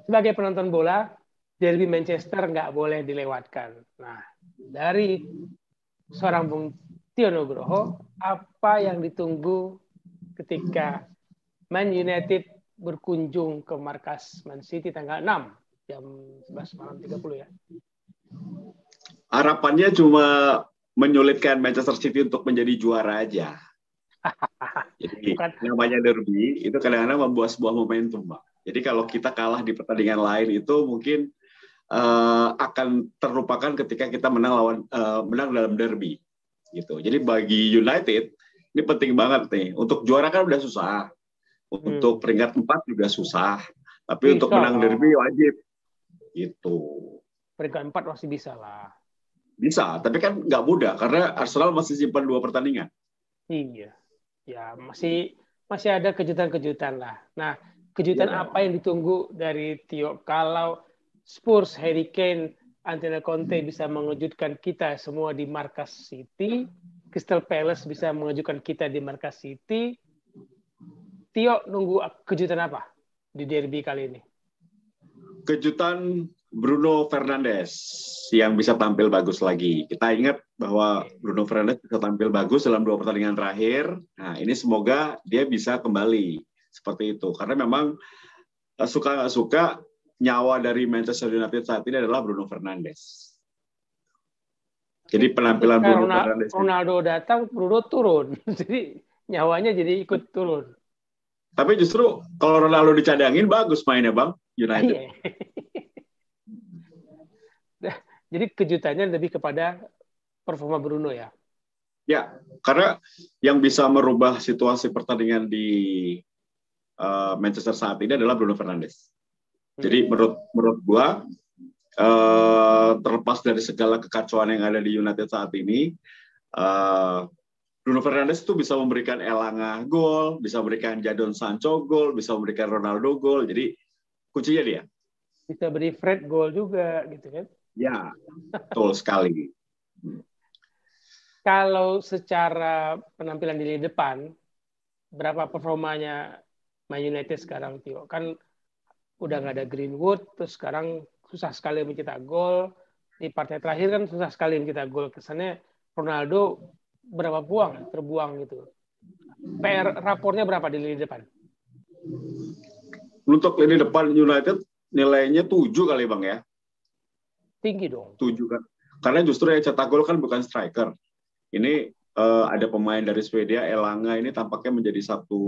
sebagai penonton bola, derby Manchester nggak boleh dilewatkan. Nah, dari seorang Bung Tio Nugroho, apa yang ditunggu ketika Man United berkunjung ke markas Man City tanggal 6 jam 11 malam 30 ya? Harapannya cuma menyulitkan Manchester City untuk menjadi juara aja. Jadi Bukan. namanya derby itu kadang-kadang membuat sebuah momentum, Bang. Jadi kalau kita kalah di pertandingan lain itu mungkin akan terlupakan ketika kita menang dalam derby gitu. Jadi bagi United ini penting banget nih. Untuk juara kan udah susah. Untuk peringkat 4 juga susah. Tapi Bisa untuk menang lah. derby wajib gitu. Peringkat 4 masih bisa lah. Bisa, tapi kan nggak mudah karena Arsenal masih simpan 2 pertandingan. Iya. Ya, masih ada kejutan-kejutan lah. Nah, kejutan apa yang ditunggu dari Tio? Kalau Spurs, Harry Kane, Antonio Conte bisa mengejutkan kita semua di markas City, Crystal Palace bisa mengejutkan kita di markas City, Tio nunggu kejutan apa di derby kali ini? Kejutan Bruno Fernandes yang bisa tampil bagus lagi. Kita ingat bahwa Bruno Fernandes bisa tampil bagus dalam 2 pertandingan terakhir. Nah, ini semoga dia bisa kembali seperti itu. Karena memang suka nggak suka, nyawa dari Manchester United saat ini adalah Bruno Fernandes. Jadi penampilan Bruno Fernandes. Ronaldo datang, Bruno turun. Jadi nyawanya jadi ikut turun. Tapi justru kalau Ronaldo dicadangin bagus mainnya, Bang, United. Jadi kejutannya lebih kepada performa Bruno ya? Ya, karena yang bisa merubah situasi pertandingan di Manchester saat ini adalah Bruno Fernandes. Jadi menurut gua terlepas dari segala kekacauan yang ada di United saat ini, Bruno Fernandes itu bisa memberikan Elanga gol, bisa memberikan Jadon Sancho gol, bisa memberikan Ronaldo gol. Jadi kuncinya dia. Bisa beri Fred gol juga, gitu kan? Ya, betul sekali. Kalau secara penampilan di lini depan, berapa performanya Man United sekarang, Tio? Kan udah nggak ada Greenwood, terus sekarang susah sekali mencetak gol. Di partai terakhir kan susah sekali mencetak gol. Kesannya Ronaldo berapa terbuang gitu. PR rapornya berapa di lini depan? Untuk lini depan United nilainya 7 kali, Bang ya. Tinggi dong. 7 kan. Karena justru yang cetak gol kan bukan striker. Ini ada pemain dari Swedia, Elanga, ini tampaknya menjadi satu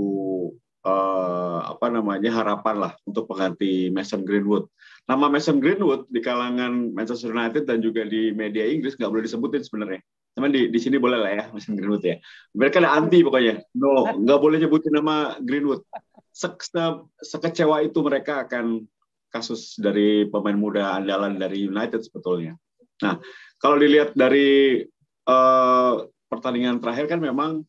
harapan lah untuk pengganti Mason Greenwood. Nama Mason Greenwood di kalangan Manchester United dan juga di media Inggris nggak boleh disebutin sebenarnya. Cuman di sini boleh lah ya, Mason Greenwood ya. Mereka ada anti pokoknya. No, nggak boleh nyebutin nama Greenwood. Sekecewa itu mereka akan kasus dari pemain muda andalan dari United sebetulnya. Nah, kalau dilihat dari pertandingan terakhir kan memang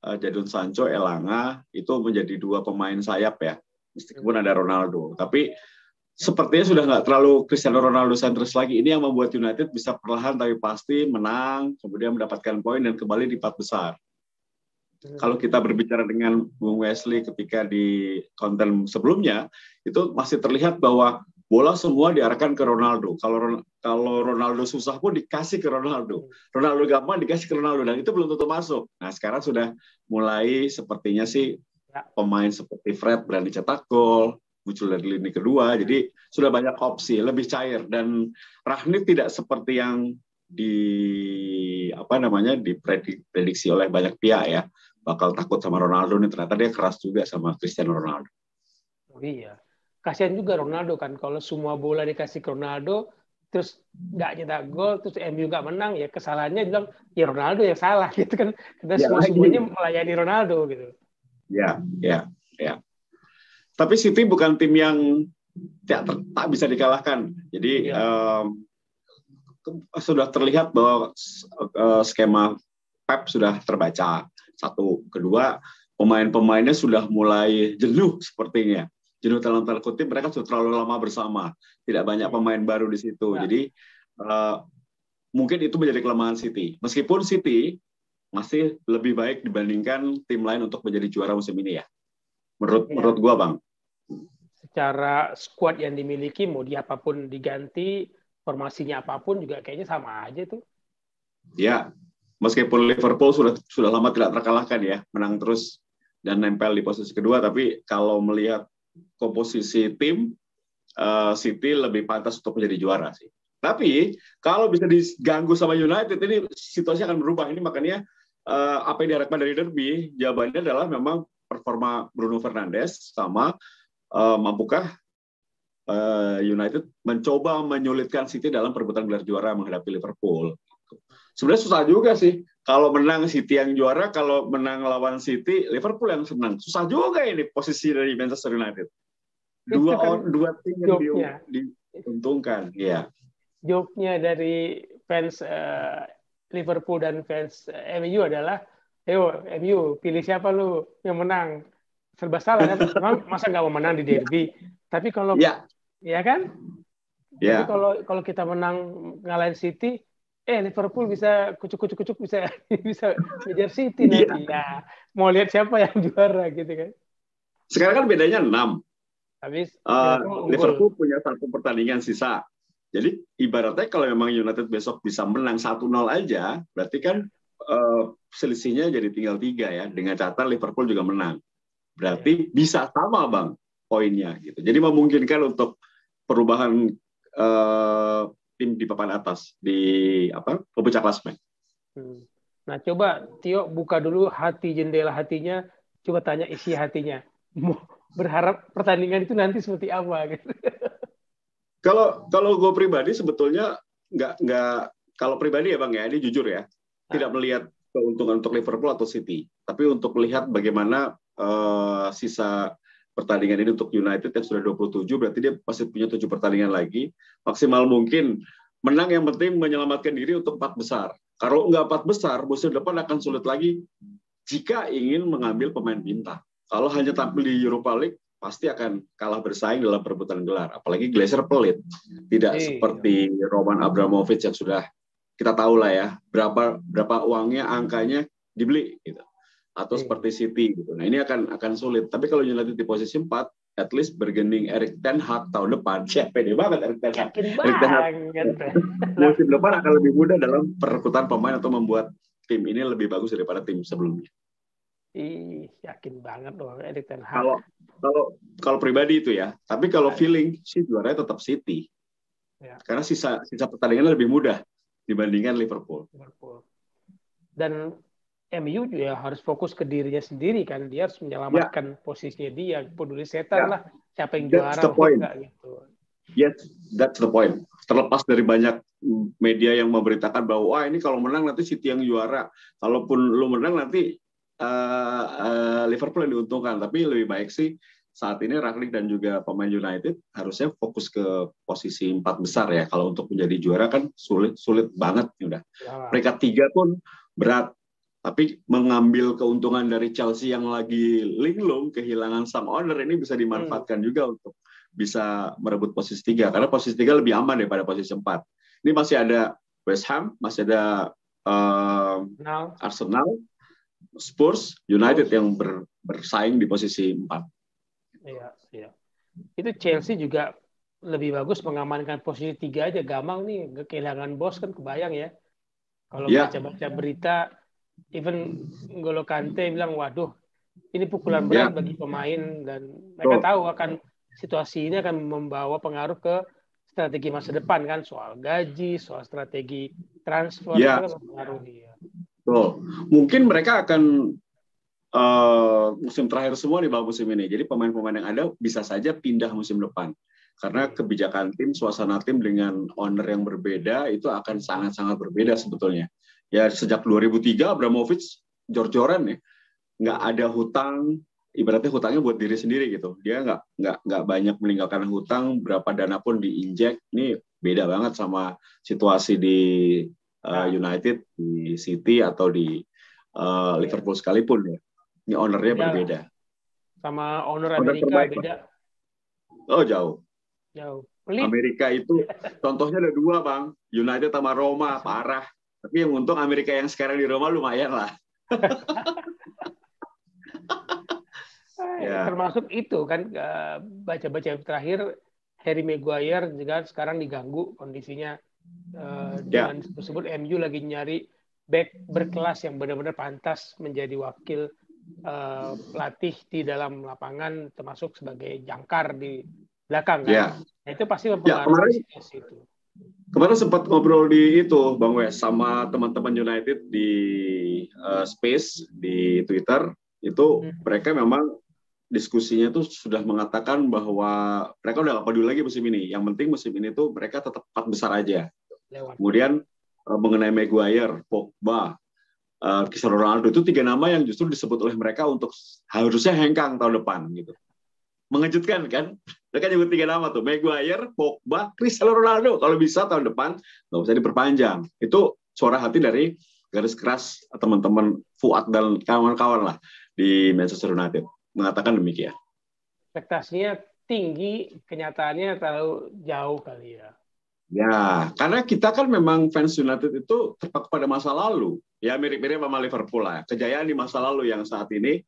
Jadon Sancho, Elanga itu menjadi 2 pemain sayap ya, meskipun ada Ronaldo. Tapi sepertinya sudah nggak terlalu Cristiano Ronaldo sentris lagi. Ini yang membuat United bisa perlahan tapi pasti menang, kemudian mendapatkan poin dan kembali di 4 besar. Kalau kita berbicara dengan Bung Wesley ketika di konten sebelumnya, itu masih terlihat bahwa bola semua diarahkan ke Ronaldo. Kalau Ronaldo susah pun dikasih ke Ronaldo. Ronaldo gampang dikasih ke Ronaldo, dan itu belum tentu masuk. Nah, sekarang sudah mulai sepertinya sih pemain seperti Fred berani cetak gol, muncul dari lini kedua, jadi sudah banyak opsi, lebih cair. Dan Rangnick tidak seperti yang diprediksi oleh banyak pihak ya, bakal takut sama Ronaldo nih, ternyata dia keras juga sama Cristiano Ronaldo. Oh iya, kasihan juga Ronaldo kan, kalau semua bola dikasih ke Ronaldo, terus nggak nyetak gol, terus MU nggak menang, ya kesalahannya bilang ya Ronaldo yang salah gitu kan, karena Ya, semuanya melayani Ronaldo gitu. Ya. Tapi City bukan tim yang tak bisa dikalahkan. Jadi sudah terlihat bahwa skema Pep sudah terbaca. Satu, kedua, pemain-pemainnya sudah mulai jenuh sepertinya. Jenuh dalam tanda kutip, mereka sudah terlalu lama bersama. Tidak banyak pemain baru di situ. Jadi mungkin itu menjadi kelemahan City. Meskipun City masih lebih baik dibandingkan tim lain untuk menjadi juara musim ini ya. Menurut gua, Bang. secara squad yang dimiliki, mau di apapun diganti, formasinya apapun juga kayaknya sama aja tuh. Ya, meskipun Liverpool sudah lama tidak terkalahkan ya, menang terus dan nempel di posisi kedua, tapi kalau melihat komposisi tim, City lebih pantas untuk menjadi juara sih. Tapi kalau bisa diganggu sama United, ini situasi akan berubah. Ini makanya apa yang diharapkan dari derby, jawabannya adalah memang performa Bruno Fernandes sama mampukah United mencoba menyulitkan City dalam perebutan gelar juara menghadapi Liverpool. Sebenarnya susah juga sih. Kalau menang City yang juara, kalau menang lawan City, Liverpool yang senang. Susah juga ini posisi dari Manchester United. Dua tim yang diuntungkan. Ya. Joke-nya dari fans Liverpool dan fans MU adalah, ayo MU pilih siapa lu yang menang. Serba salah kan? Masa nggak mau menang di derby? Tapi kalau ya kan? Tapi kalau kita menang ngalahin City, Liverpool bisa kucuk bisa ngejar City nanti. Ya, mau lihat siapa yang juara gitu kan. Sekarang kan bedanya 6. Habis Liverpool punya 1 pertandingan sisa. Jadi ibaratnya kalau memang United besok bisa menang 1-0 aja, berarti kan selisihnya jadi tinggal 3 ya. Dengan catatan Liverpool juga menang. Berarti bisa sama Bang poinnya gitu. Jadi memungkinkan untuk perubahan tim di papan atas di pemecah klasemen. Nah, coba Tio buka dulu jendela hatinya, coba tanya isi hatinya. Berharap pertandingan itu nanti seperti apa gitu. Kalau gue pribadi sebetulnya nggak kalau pribadi ya Bang ya, ini jujur ya, tidak melihat keuntungan untuk Liverpool atau City, tapi untuk melihat bagaimana sisa pertandingan ini untuk United yang sudah 27, berarti dia masih punya 7 pertandingan lagi, maksimal mungkin menang, yang penting menyelamatkan diri untuk 4 besar. Kalau nggak 4 besar, musim depan akan sulit lagi jika ingin mengambil pemain bintang. Kalau hanya tampil di Europa League, pasti akan kalah bersaing dalam perebutan gelar. Apalagi Glazer pelit. Tidak seperti Roman Abramovich yang sudah kita tahu lah ya, berapa uangnya, angkanya dibeli gitu. Atau seperti City gitu. Nah, ini akan sulit. Tapi kalau United di posisi 4, at least bergening Erik ten Hag tahun depan. Pede banget Erik ten Hag. Musim depan akan lebih mudah dalam perebutan pemain atau membuat tim ini lebih bagus daripada tim sebelumnya. Yakin banget loh Erik ten Hag. Kalau pribadi itu ya. Tapi kalau feeling sih juaranya tetap City. Ya. Karena sisa pertandingan lebih mudah dibandingkan Liverpool. Dan MU juga harus fokus ke dirinya sendiri kan, dia harus menyelamatkan posisinya dia, peduli setan lah siapa yang juara enggak gitu. Yes, that's the point. Terlepas dari banyak media yang memberitakan bahwa wah ini kalau menang nanti City yang juara, kalaupun lu menang nanti Liverpool yang diuntungkan, tapi lebih baik sih saat ini Rangnick dan juga pemain United harusnya fokus ke posisi 4 besar ya. Kalau untuk menjadi juara kan sulit banget udah. Peringkat 3 pun berat. Tapi mengambil keuntungan dari Chelsea yang lagi linglung, kehilangan sang owner, ini bisa dimanfaatkan juga untuk bisa merebut posisi 3. Karena posisi 3 lebih aman daripada posisi 4. Ini masih ada West Ham, masih ada Arsenal, Spurs, United yang bersaing di posisi 4. Iya. Itu Chelsea juga lebih bagus mengamankan posisi 3 aja. Gampang nih, kehilangan bos kan kebayang ya. Kalau baca-baca berita, even N'Golo Kante bilang, waduh, ini pukulan berat bagi pemain, dan mereka tahu akan situasi ini akan membawa pengaruh ke strategi masa depan kan, soal gaji, soal strategi transfer, itu kan mempengaruhi. Mungkin mereka akan musim terakhir semua di bawah musim ini, jadi pemain-pemain yang ada bisa saja pindah musim depan. Karena kebijakan tim, suasana tim dengan owner yang berbeda itu akan sangat-sangat berbeda sebetulnya. Ya sejak 2003 Abramovich jor-joran ya, nggak ada hutang, ibaratnya hutangnya buat diri sendiri gitu. Dia nggak banyak meninggalkan hutang, berapa dana pun diinjek. Ini beda banget sama situasi di United, di City atau di Liverpool sekalipun ya. Ini ownernya berbeda. Sama owner Amerika beda. Oh jauh. Pelit. Amerika itu contohnya ada 2 Bang, United sama Roma, parah. Tapi yang untung Amerika yang sekarang di Roma lumayan lah. Ya. termasuk itu kan baca-baca terakhir Harry Maguire juga sekarang diganggu kondisinya dengan disebut MU lagi nyari back berkelas yang benar-benar pantas menjadi wakil pelatih di dalam lapangan termasuk sebagai jangkar di belakang kan. Ya. Nah, itu pasti Ya, mempengaruhi situasi itu. Kemarin sempat ngobrol di itu, Bang Wes, sama teman-teman United di Space di Twitter. Itu mereka memang diskusinya tuh sudah mengatakan bahwa mereka udah gak peduli lagi musim ini. Yang penting musim ini tuh mereka tetap 4 besar aja. Kemudian mengenai Maguire, Pogba, Cristiano Ronaldo itu 3 nama yang justru disebut oleh mereka untuk harusnya hengkang tahun depan gitu. Mengejutkan kan? Mereka nyebut 3 nama tuh, Maguire, Pogba, Cristiano Ronaldo. Kalau bisa tahun depan nggak usah diperpanjang. Itu suara hati dari garis keras teman-teman Fuad dan kawan-kawan lah di Manchester United mengatakan demikian. Ekspektasinya tinggi, kenyataannya terlalu jauh kali ya. Ya, karena kita kan memang fans United itu terpaku pada masa lalu. Ya mirip-mirip sama Liverpool lah. Kejayaan di masa lalu yang saat ini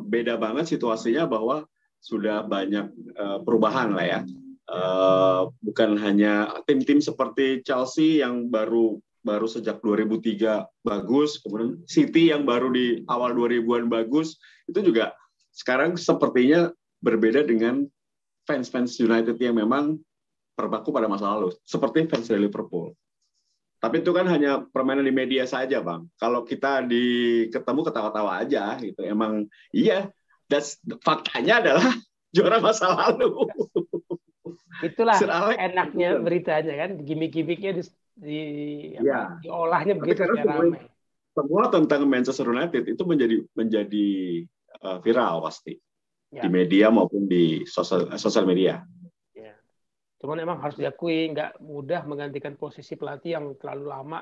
beda banget situasinya bahwa sudah banyak perubahan lah ya. Bukan hanya tim-tim seperti Chelsea yang baru sejak 2003 bagus, kemudian City yang baru di awal 2000-an bagus, itu juga sekarang sepertinya berbeda dengan fans-fans United yang memang terpaku pada masa lalu, seperti fans dari Liverpool. Tapi itu kan hanya permainan di media saja, Bang. Kalau kita ketemu ketawa-tawa aja, gitu. Emang iya, faktanya adalah juara masa lalu. Itulah enaknya beritanya kan, gimmick-gimmicknya diolahnya begitu ramai. Semua tentang Manchester United itu menjadi viral pasti di media maupun di sosial media. Cuman emang harus diakui nggak mudah menggantikan posisi pelatih yang terlalu lama,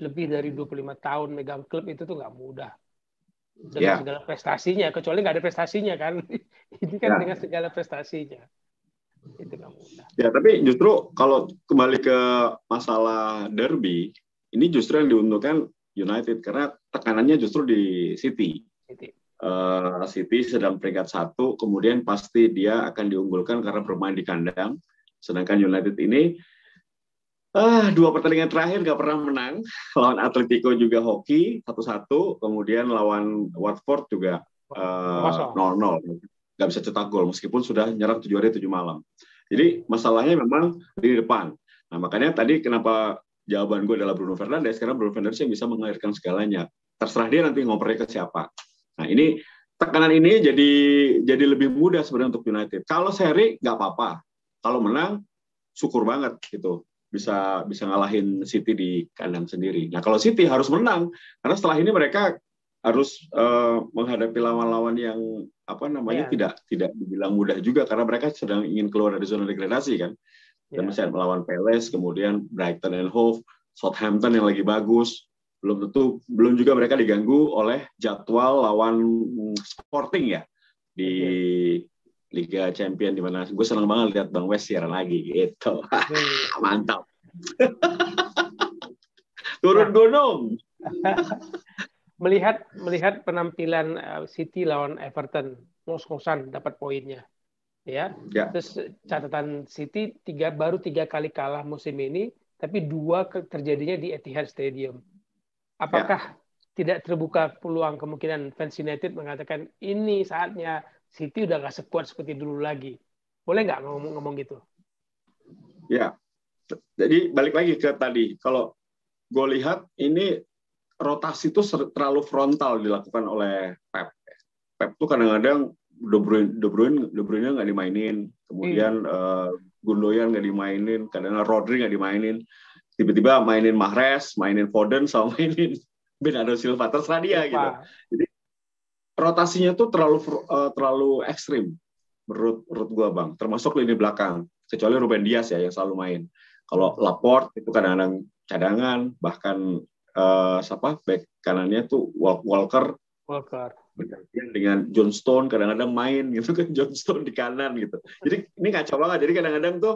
lebih dari 25 tahun megang klub itu tuh nggak mudah. Dengan segala prestasinya, kecuali nggak ada prestasinya kan. Ini kan dengan segala prestasinya. Itu nggak mudah. Ya, tapi justru kalau kembali ke masalah derby, ini justru yang diuntungkan United karena tekanannya justru di City. City sedang peringkat 1, kemudian pasti dia akan diunggulkan karena bermain di kandang. Sedangkan United ini 2 pertandingan terakhir nggak pernah menang. Lawan Atletico juga hoki 1-1, kemudian lawan Watford juga 0-0. Nggak bisa cetak gol meskipun sudah nyerang 7 hari 7 malam. Jadi masalahnya memang di depan. Nah makanya tadi kenapa jawaban gue adalah Bruno Fernandes, karena Bruno Fernandes yang bisa mengalirkan segalanya. Terserah dia nanti ngopernya ke siapa. Nah ini tekanan ini jadi lebih mudah sebenarnya untuk United. Kalau seri nggak apa-apa. Kalau menang, syukur banget gitu. Bisa ngalahin City di kandang sendiri. Nah, kalau City harus menang, karena setelah ini mereka harus menghadapi lawan-lawan yang tidak dibilang mudah juga, karena mereka sedang ingin keluar dari zona degradasi kan. Dan misalnya melawan Palace, kemudian Brighton and Hove, Southampton yang lagi bagus. Belum juga mereka diganggu oleh jadwal lawan Sporting ya di Liga Champion, di mana gue senang banget lihat Bang Wes siaran lagi gitu. Mantap. Turun gunung. melihat penampilan City lawan Everton, ngos-ngosan dapat poinnya. Ya. Terus catatan City baru 3 kali kalah musim ini, tapi 2 terjadinya di Etihad Stadium. Apakah tidak terbuka peluang kemungkinan fans United mengatakan ini saatnya City udah nggak sekuat seperti dulu lagi? Boleh nggak ngomong gitu? Ya, jadi balik lagi ke tadi. Kalau gue lihat ini rotasi itu terlalu frontal dilakukan oleh Pep. Pep tuh kadang-kadang De Bruyne nggak dimainin, kemudian Gundogan nggak dimainin, kadang-kadang Rodri nggak dimainin, tiba-tiba mainin Mahrez, mainin Foden, sama mainin Bernardo Silva, terserah dia gitu. Jadi rotasinya tuh terlalu ekstrim menurut gua Bang, termasuk lini belakang, kecuali Ruben Dias ya yang selalu main. Kalau Laporte itu kadang-kadang cadangan, bahkan back kanannya tuh Walker bergantian dengan John Stone, kadang-kadang main gitu kan, John Stone di kanan gitu. Jadi ini kacau banget. Jadi kadang-kadang tuh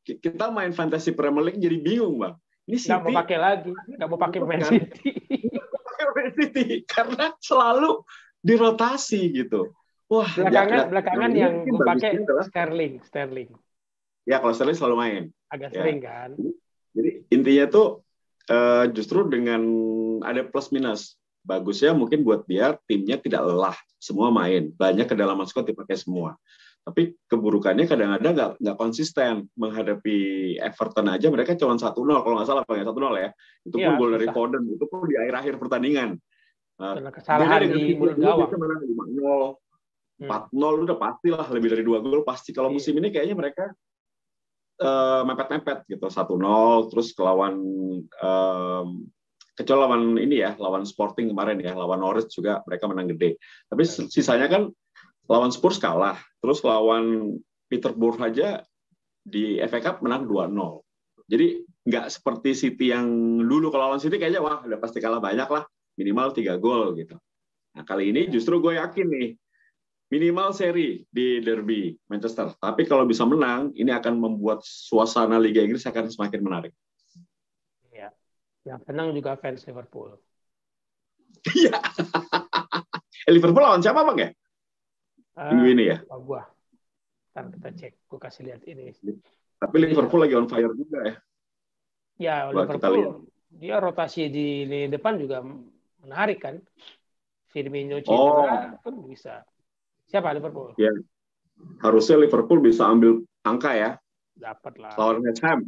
kita main Fantasy Premier League jadi bingung Bang. Ini City nggak mau pakai lagi, nggak mau pakai Man City. Karena selalu dirotasi gitu. Wah, Belakangan yang ini gue pakai bagusnya adalah Sterling. ya kalau Sterling selalu main. Agak Ya. sering kan. Jadi intinya tuh justru dengan ada plus minus. Bagusnya mungkin buat biar timnya tidak lelah, semua main, banyak kedalaman squad dipakai semua. Tapi keburukannya kadang-kadang nggak konsisten menghadapi Everton aja mereka cuma 1-0 kalau nggak salah pakai 1-0 ya. Itu pun Iya, gol dari susah. Foden, itu pun di akhir-akhir pertandingan. Karena Beda kesalahan dengan di City mulut dulu gawang. bisa menang 5-0, 4-0 udah pastilah lebih dari 2 gol pasti. Kalau musim ini kayaknya mereka mepet-mepet gitu 1-0 terus kecuali lawan ini ya, lawan Sporting kemarin ya, lawan Norwich juga mereka menang gede. Tapi sisanya kan lawan Spurs kalah, terus lawan Peterborough aja di FA Cup menang 2-0. Jadi nggak seperti City yang dulu, kalau lawan City kayaknya wah udah pasti kalah banyak lah, minimal 3 gol gitu. Nah kali ini justru gue yakin nih, minimal seri di derby Manchester. Tapi kalau bisa menang, ini akan membuat suasana Liga Inggris akan semakin menarik. Iya. Yang tenang juga fans Liverpool. Iya. Liverpool lawan siapa bang ya? Minggu ini ya? Gua. Ntar kita cek. Gue kasih lihat ini. Tapi Liverpool lagi on fire juga ya. Ya, Liverpool dia rotasi di lini depan juga menarik kan. Firmino cedera pun bisa. Siapa Liverpool? Ya. Harusnya Liverpool bisa ambil angka ya. Dapat lah. Lawan West Ham.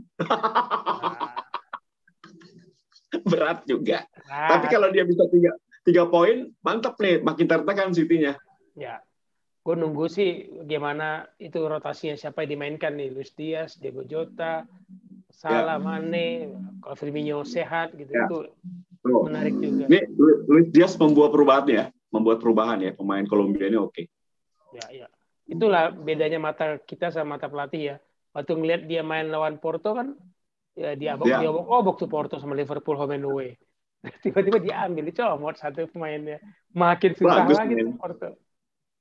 Berat juga. Tapi kalau dia bisa 3 poin, mantap nih. Makin tertekan City-nya. Ya. Gue nunggu sih gimana itu rotasinya siapa yang dimainkan nih. Luis Diaz, Diego Jota, Salah, Mane, kalau Firmino sehat gitu itu menarik juga. Ini Luis Diaz membuat perubahan ya, pemain Kolombia ini oke. Ya. Itulah bedanya mata kita sama mata pelatih ya. Waktu ngeliat dia main lawan Porto kan, ya dia obok tuh Porto sama Liverpool home and away. Tiba-tiba dia ambil, dicomot satu pemainnya. Makin susah lagi tuh Porto.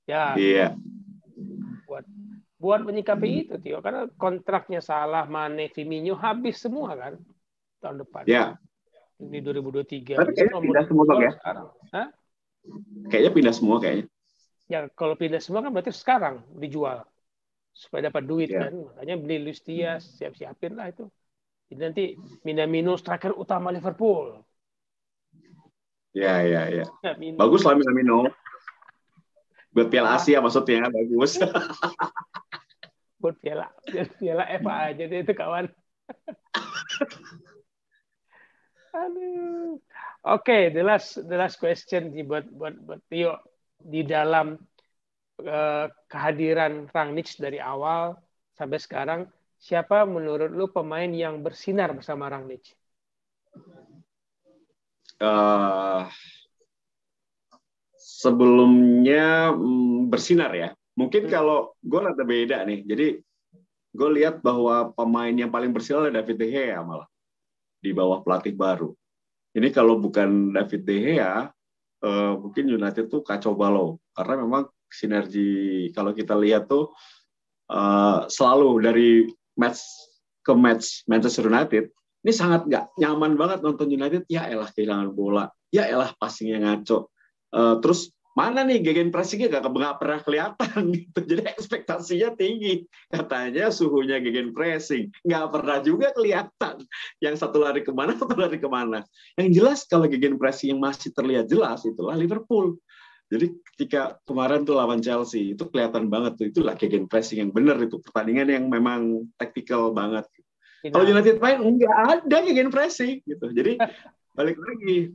Ya. Iya. Buat menyikapi itu, Tio, karena kontraknya Salah, Mane, Firmino habis semua kan tahun depan. Ya. Ini 2023. Tapi kayaknya pindah semua ya. Sekarang. Hah? Kayaknya pindah semua kayaknya. Ya kalau pindah semua kan berarti sekarang dijual supaya dapat duit kan. Makanya beli Luis Diaz, siap-siapin lah itu. Jadi nanti Minamino striker utama Liverpool. Ya. Bagus lah Minamino. Buat Piala Asia maksudnya bagus. Buat Piala FA aja deh itu kawan. Aduh. Oke, the last question buat Tio di dalam kehadiran Rangnick dari awal sampai sekarang, siapa menurut lu pemain yang bersinar bersama Rangnick? Sebelumnya bersinar ya. Mungkin kalau gue rada beda nih. Jadi gue lihat bahwa pemain yang paling bersinar adalah David De Gea malah di bawah pelatih baru. Ini kalau bukan David De Gea, mungkin United tuh kacau balau. Karena memang sinergi kalau kita lihat tuh selalu dari match ke match Manchester United, ini sangat nggak nyaman banget nonton United. Ya elah kehilangan bola, ya elah passingnya ngaco. Terus mana nih gegen pressingnya nggak pernah kelihatan gitu. Jadi ekspektasinya tinggi. Katanya suhunya gegen pressing. Nggak pernah juga kelihatan. Yang satu lari kemana. Yang jelas kalau gegen pressing yang masih terlihat jelas, itulah Liverpool. Jadi ketika kemarin tuh lawan Chelsea, itu kelihatan banget tuh. Itulah gegen pressing yang benar itu. Pertandingan yang memang taktikal banget. Kalau United main, nggak ada gegen pressing gitu. Jadi balik lagi,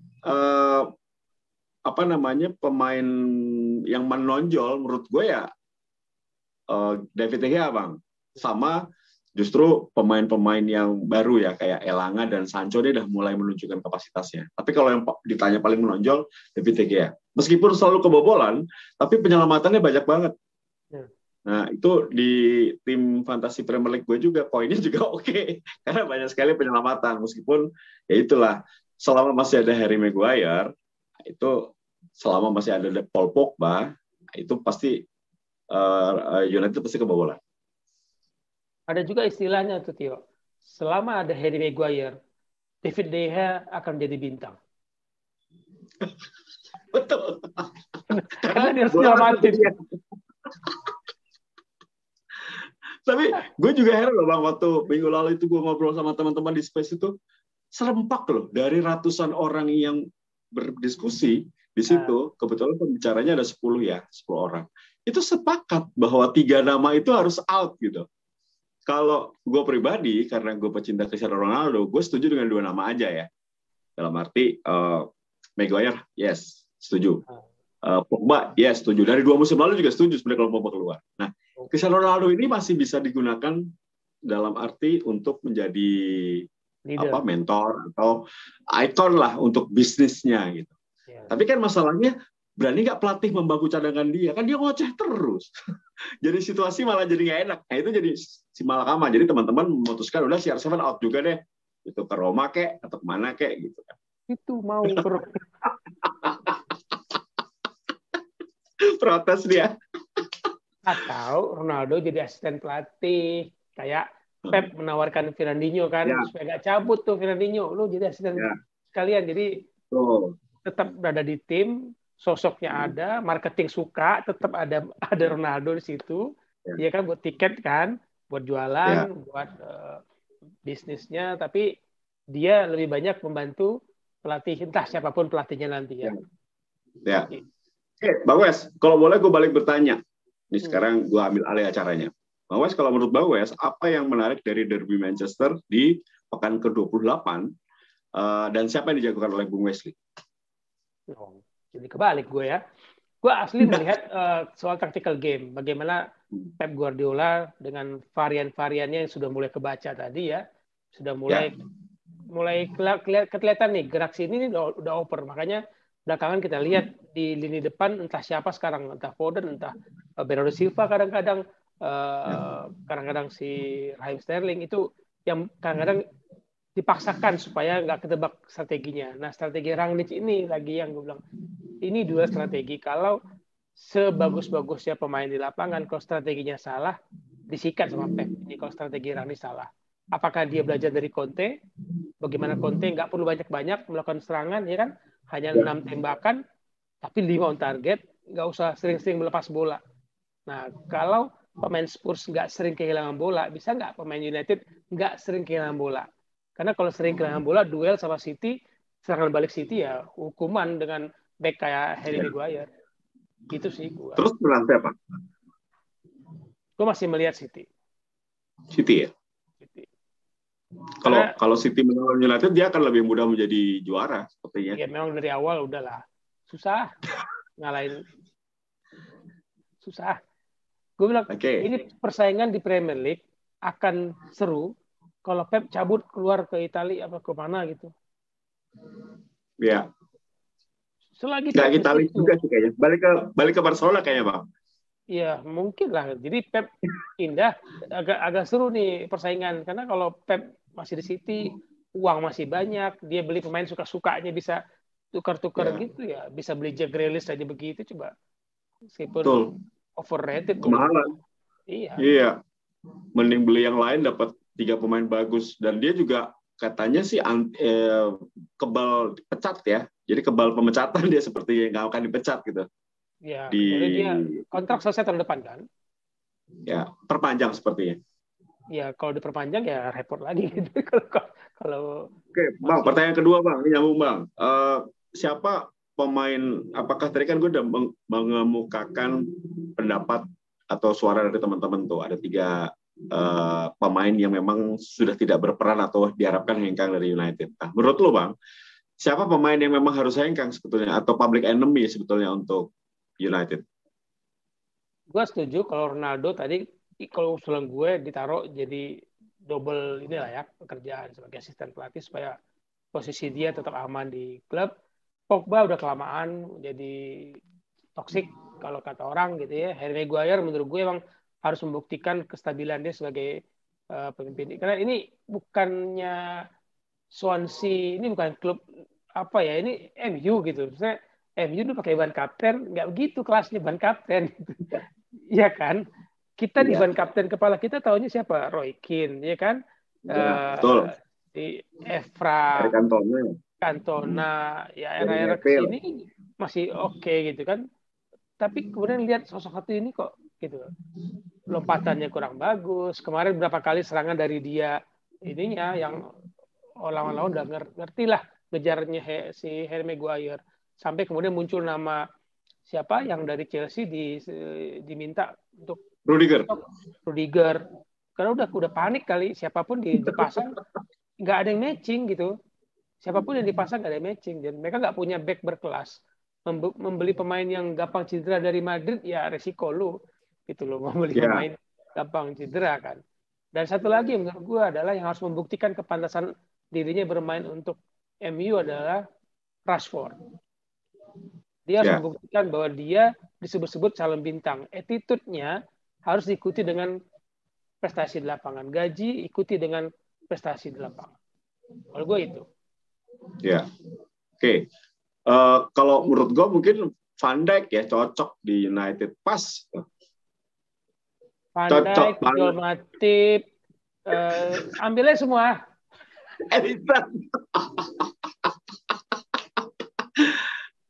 pemain yang menonjol menurut gue ya David De Gea bang, sama justru pemain-pemain yang baru ya kayak Elanga dan Sancho dia udah mulai menunjukkan kapasitasnya. Tapi kalau yang ditanya paling menonjol David De Gea, meskipun selalu kebobolan, tapi penyelamatannya banyak banget. Nah itu di tim Fantasy Premier League gue juga poinnya juga oke. Karena banyak sekali penyelamatan, meskipun ya itulah selama masih ada Harry Maguire itu, selama masih ada Paul Pogba, itu pasti United pasti kebobolan. Ada juga istilahnya tuh Tio, selama ada Harry Maguire, David De Gea akan jadi bintang. Betul. Karena dia harus nyelamatin. Tapi gue juga heran loh Bang, waktu minggu lalu itu gue ngobrol sama teman-teman di Space itu, serempak loh, dari ratusan orang yang berdiskusi di situ, kebetulan pembicaranya ada 10 ya, 10 orang. Itu sepakat bahwa 3 nama itu harus out gitu. Kalau gue pribadi, karena gue pecinta Cristiano Ronaldo, gue setuju dengan 2 nama aja ya. Dalam arti, Maguire, yes, setuju. Pogba, yes, setuju. Dari 2 musim lalu juga setuju sebenarnya kalau Pogba keluar. Nah, Cristiano Ronaldo ini masih bisa digunakan dalam arti untuk menjadi mentor atau ikon lah untuk bisnisnya gitu. Tapi kan masalahnya, berani nggak pelatih membangku cadangan dia? Kan dia ngoceh terus. Jadi situasi malah jadi nggak enak. Nah, itu jadi si malakama. Jadi teman-teman memutuskan udah CR7 out juga deh. Itu ke Roma kek atau kemana kek gitu kan. Itu mau protes dia. Atau Ronaldo jadi asisten pelatih, kayak Pep menawarkan Fernandinho kan, supaya nggak cabut tuh Fernandinho, lu jadi asisten sekalian, jadi tetap berada di tim, sosoknya ada, marketing suka, tetap ada Ronaldo di situ, dia kan buat tiket kan, buat jualan, buat bisnisnya, tapi dia lebih banyak membantu pelatih, entah siapapun pelatihnya nanti ya. Bang Wes, kalau boleh gue balik bertanya. Nih sekarang gue ambil alih acaranya. Bang Wes, kalau menurut Bang Wes, apa yang menarik dari Derby Manchester di pekan ke-28 dan siapa yang dijagokan oleh Bung Wesley? Jadi kebalik gue ya. Gue asli melihat soal tactical game. Bagaimana Pep Guardiola dengan varian-variannya yang sudah mulai kebaca tadi ya. Sudah mulai kelihatan nih, gerak sini udah oper. Makanya belakangan kita lihat di lini depan entah siapa sekarang, entah Foden, entah Bernardo Silva kadang-kadang si Raheem Sterling itu yang kadang-kadang dipaksakan supaya nggak ketebak strateginya. Nah, strategi Rangnick ini lagi yang gue bilang, ini 2 strategi. Kalau sebagus-bagusnya pemain di lapangan, kalau strateginya salah, disikat sama Pep. Ini kalau strategi Rangnick salah. Apakah dia belajar dari Conte? Bagaimana Conte nggak perlu banyak-banyak melakukan serangan, ya kan? Hanya 6 tembakan, tapi 5 on target, nggak usah sering-sering melepas bola. Nah, kalau pemain Spurs nggak sering kehilangan bola, bisa nggak pemain United nggak sering kehilangan bola? Karena kalau sering kehilangan bola, duel sama City, serangan balik City ya hukuman dengan back kayak Harry Maguire. Gitu sih gue. Terus menang siapa? Gue masih melihat City. City ya? City. Kalau City menang United, dia akan lebih mudah menjadi juara sepertinya. Ya memang dari awal udahlah. Susah ngalahin. Susah. Gue bilang, ini persaingan di Premier League akan seru kalau Pep cabut keluar ke Italia apa ke mana gitu. Ya. Selagi nggak Italia juga sih kayaknya. Balik ke Barcelona kayaknya, Bang. Iya, mungkin lah. Jadi Pep pindah, agak seru nih persaingan. Karena kalau Pep masih di City, uang masih banyak, dia beli pemain suka-sukanya, bisa tukar-tukar gitu ya. Bisa beli Jack Grealish aja begitu, coba. Meskipun overrated. Kemahalan. Iya. Mending beli yang lain, dapat 3 pemain bagus. Dan dia juga katanya sih kebal pecat ya. Jadi kebal pemecatan dia, seperti nggak akan dipecat gitu. Ya, jadi dia kontrak selesai tahun depan kan? Ya, perpanjang sepertinya. Ya, kalau diperpanjang ya repot lagi gitu. Kalau Oke, Bang, pertanyaan kedua, Bang. Ini nyambung, Bang. Siapa pemain, apakah tadi kan gue udah mengemukakan pendapat atau suara dari teman-teman tuh, ada 3 pemain yang memang sudah tidak berperan atau diharapkan hengkang dari United. Nah, menurut lo, Bang, siapa pemain yang memang harus hengkang sebetulnya atau public enemy sebetulnya untuk United? Gue setuju kalau Ronaldo tadi, kalau usulan gue ditaruh jadi double inilah ya, pekerjaan sebagai asisten pelatih supaya posisi dia tetap aman di klub. Pogba udah kelamaan jadi toksik kalau kata orang gitu ya. Harry Maguire menurut gue emang harus membuktikan kestabilan dia sebagai pemimpin. Karena ini bukannya Swansea, ini bukan klub apa ya, ini MU gitu. Maksudnya MU itu pakai ban kapten, nggak begitu kelasnya ban kapten. Iya kan? Kita di ban kapten kepala kita tahunya siapa? Roy Keane, ya kan? Betul. Di Evra, Cantona, ya era-era kesini masih oke gitu kan. Tapi kemudian lihat sosok satu ini kok gitu. Lompatannya kurang bagus. Kemarin berapa kali serangan dari dia ininya yang lawan-lawan udah ngerti lah ngejarnya si Harry Maguire. Sampai kemudian muncul nama siapa yang dari Chelsea diminta untuk Rudiger. Karena udah panik kali, siapapun dipasang nggak ada yang matching gitu. Siapapun yang dipasang nggak ada yang matching, dan mereka nggak punya back berkelas. Membeli pemain yang gampang cedera dari Madrid ya resiko lu gitu loh, membeli pemain gampang cedera kan. Dan satu lagi yang menurut gue adalah yang harus membuktikan kepantasan dirinya bermain untuk MU adalah Rashford. Dia harus membuktikan bahwa dia disebut-sebut calon bintang. Attitude-nya harus diikuti dengan prestasi di lapangan. Gaji ikuti dengan prestasi di lapangan. Kalau gue itu. Ya, oke. Kalau menurut gue mungkin Van Dijk ya cocok di United pas. Van Dijk, Joel Matip, ambilnya semua.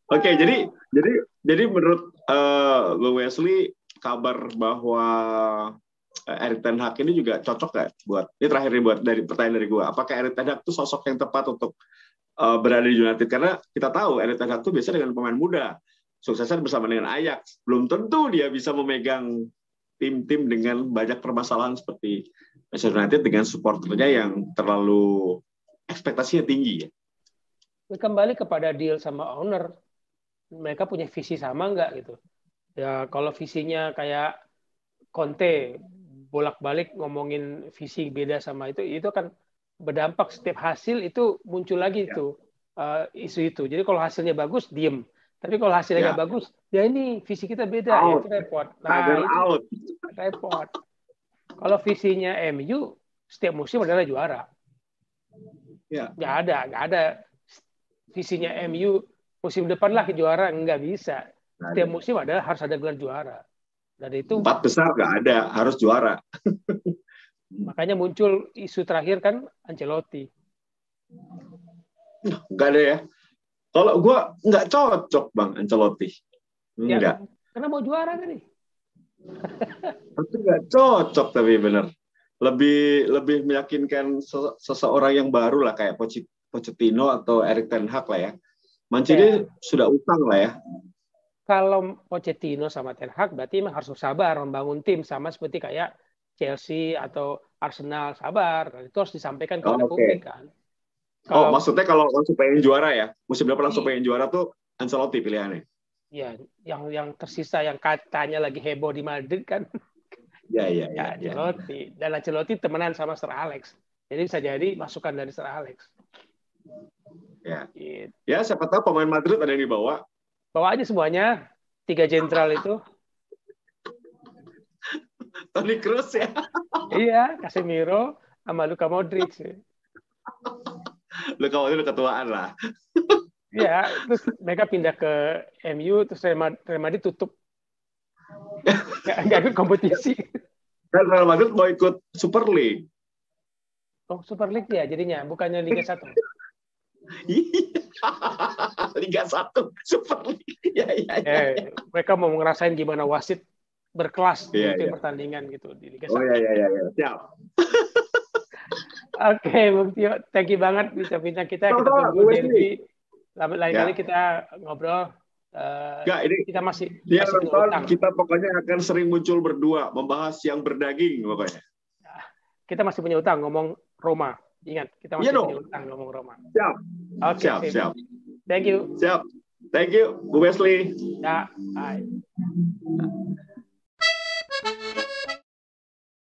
Oke, jadi menurut Bang Wesley kabar bahwa Erik ten Hag ini juga cocok nggak buat ini terakhir nih buat dari pertanyaan dari gue, apakah Erik ten Hag itu sosok yang tepat untuk berada di United? Karena kita tahu Erik ten Hag itu biasa dengan pemain muda, suksesnya bersama dengan Ajax, belum tentu dia bisa memegang tim-tim dengan banyak permasalahan seperti Manchester United dengan supporternya yang terlalu ekspektasinya tinggi ya. Kembali kepada deal sama owner, mereka punya visi sama nggak gitu? Ya kalau visinya kayak Conte bolak-balik ngomongin visi beda sama itu kan berdampak setiap hasil itu muncul lagi itu isu itu. Jadi kalau hasilnya bagus diem, tapi kalau hasilnya nggak bagus, ya ini visi kita beda, ya itu repot. Nah itu repot. Kalau visinya MU setiap musim adalah juara, nggak ada visinya MU musim depan lah juara, nggak bisa. Setiap musim harus ada gelar juara. Dan itu 4 besar nggak ada, harus juara. Makanya muncul isu terakhir kan Ancelotti. Nggak ada ya. Kalau gue nggak cocok Bang Ancelotti. Enggak. Karena mau juara kan nih. Itu nggak cocok tapi bener. Lebih meyakinkan seseorang yang baru lah kayak Pochettino atau Erik ten Hag lah ya. Mancini sudah utang lah ya. Kalau Pochettino sama Ten Hag berarti memang harus sabar membangun tim sama seperti kayak Chelsea atau Arsenal, sabar. Itu harus disampaikan kepada publik kan. Maksudnya kalau langsung pengen juara ya, musim depan langsung pengen juara tuh Ancelotti pilihannya. Ya, yang tersisa yang katanya lagi heboh di Madrid kan. Ya, Ancelotti. Dan Ancelotti temenan sama Sir Alex. Jadi bisa jadi masukan dari Sir Alex. Ya. Gitu. Ya, siapa tahu pemain Madrid ada yang dibawa. Bawa aja semuanya, 3 jenderal itu. Toni Kroos ya. Iya, Casemiro sama Luka Modric. Luka Modric ketuaan lah. Iya, terus mereka pindah ke MU, terus Real Madrid tutup. Nggak ikut kompetisi. Dan Real Madrid mau ikut Super League. Oh, Super League ya jadinya, bukannya Liga 1. Liga 1 Super League. Ya. Mereka mau ngerasain gimana wasit berkelas di pertandingan gitu di Liga 1. Oh iya. Siap. Oke, Bung Tio, thank you banget bincang-bincang kita. Kita tunggu derby. Lain kali kita ngobrol. Kita masih nonton. Kita pokoknya akan sering muncul berdua membahas yang berdaging pokoknya. Kita masih punya utang ngomong Roma. Ingat, kita masih punya utang ngomong Roma. Siap. Okay, siap. Thank you. Siap. Thank you, Bu Wesley. Ya, bye.